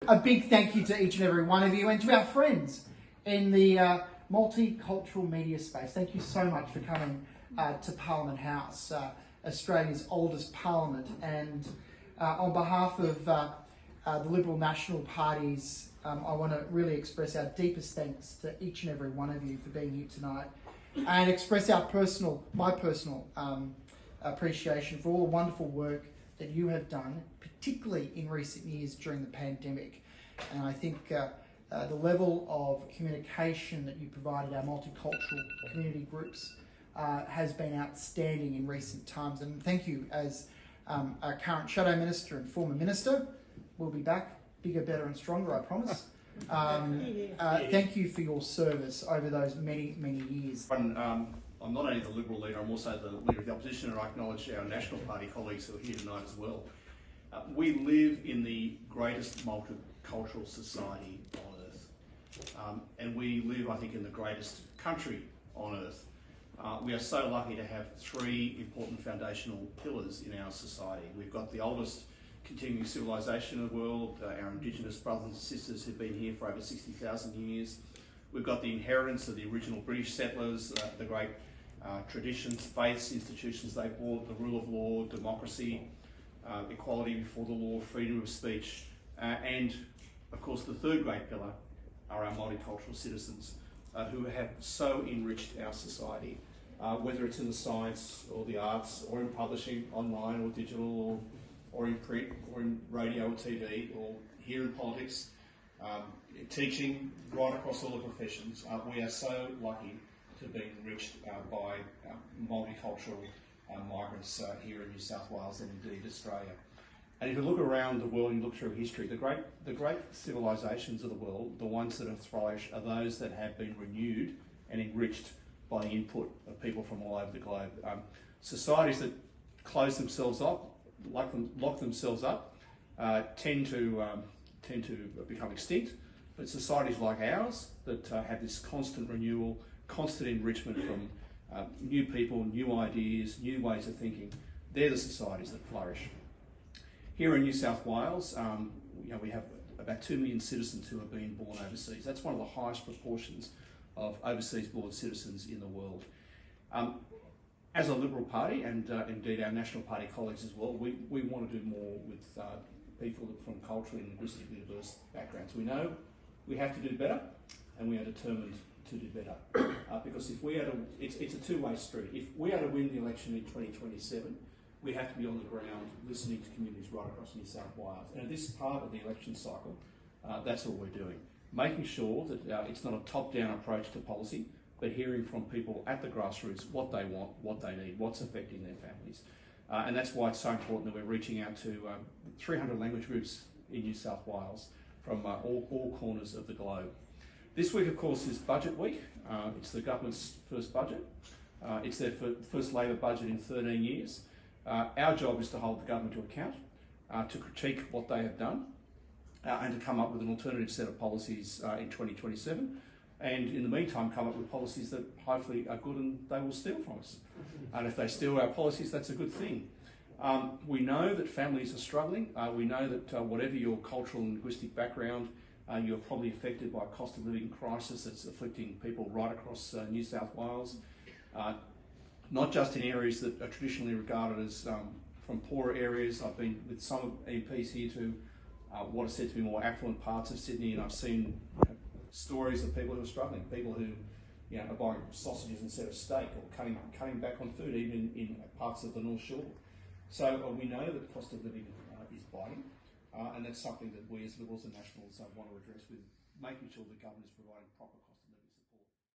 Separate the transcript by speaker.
Speaker 1: a big thank you to each and every one of you, and to our friends in the multicultural media space. Thank you so much for coming to Parliament House, Australia's oldest parliament. And on behalf of the Liberal National parties, I want to really express our deepest thanks to each and every one of you for being here tonight, and express my personal appreciation for all the wonderful work that you have done, particularly in recent years during the pandemic. And I think the level of communication that you provided our multicultural community groups has been outstanding in recent times. And thank you as our current Shadow Minister and former Minister. We'll be back bigger, better and stronger, I promise. Thank you for your service over those many, many years.
Speaker 2: I'm not only the Liberal leader, I'm also the leader of the opposition, and I acknowledge our National Party colleagues who are here tonight as well. We live in the greatest multicultural society on earth, and we live, I think, in the greatest country on earth. We are so lucky to have three important foundational pillars in our society. We've got the oldest continuing civilisation of the world, our Indigenous brothers and sisters who've been here for over 60,000 years. We've got the inheritance of the original British settlers, the great traditions, faiths, institutions they brought, the rule of law, democracy, equality before the law, freedom of speech, and of course the third great pillar are our multicultural citizens who have so enriched our society, whether it's in the science or the arts or in publishing, online or digital, or in print or in radio or TV, or here in politics, teaching, right across all the professions. We are so lucky to be enriched by multicultural migrants here in New South Wales and indeed Australia. And if you look around the world and look through history, the great civilisations of the world, the ones that have flourished, are those that have been renewed and enriched by the input of people from all over the globe. Societies that close themselves up, lock themselves up, tend to become extinct. But societies like ours that have this constant renewal, constant enrichment from new people, new ideas, new ways of thinking, they're the societies that flourish. Here in New South Wales, we have about 2 million citizens who have been born overseas. That's one of the highest proportions of overseas born citizens in the world. As a Liberal Party, and indeed our National Party colleagues as well, we want to do more with people from culturally and linguistically diverse backgrounds. We know we have to do better, and we are determined to do better. Because if we are to, it's a two-way street. If we are to win the election in 2027, we have to be on the ground listening to communities right across New South Wales. And at this part of the election cycle, that's what we're doing. Making sure that it's not a top-down approach to policy, but hearing from people at the grassroots what they want, what they need, what's affecting their families. And that's why it's so important that we're reaching out to 300 language groups in New South Wales from all corners of the globe. This week, of course, is Budget Week. It's the government's first budget. It's their first Labor budget in 13 years. Our job is to hold the government to account, to critique what they have done, and to come up with an alternative set of policies in 2027. And in the meantime, come up with policies that hopefully are good and they will steal from us. And if they steal our policies, that's a good thing. We know that families are struggling. We know that whatever your cultural and linguistic background, you're probably affected by a cost of living crisis that's afflicting people right across New South Wales. Not just in areas that are traditionally regarded as from poorer areas. I've been with some MPs here to what are said to be more affluent parts of Sydney, and I've seen stories of people who are struggling, people who are buying sausages instead of steak, or cutting back on food even in parts of the North Shore. So we know that the cost of living is biting, and that's something that we as Liberals and Nationals want to address with making sure the government is providing proper cost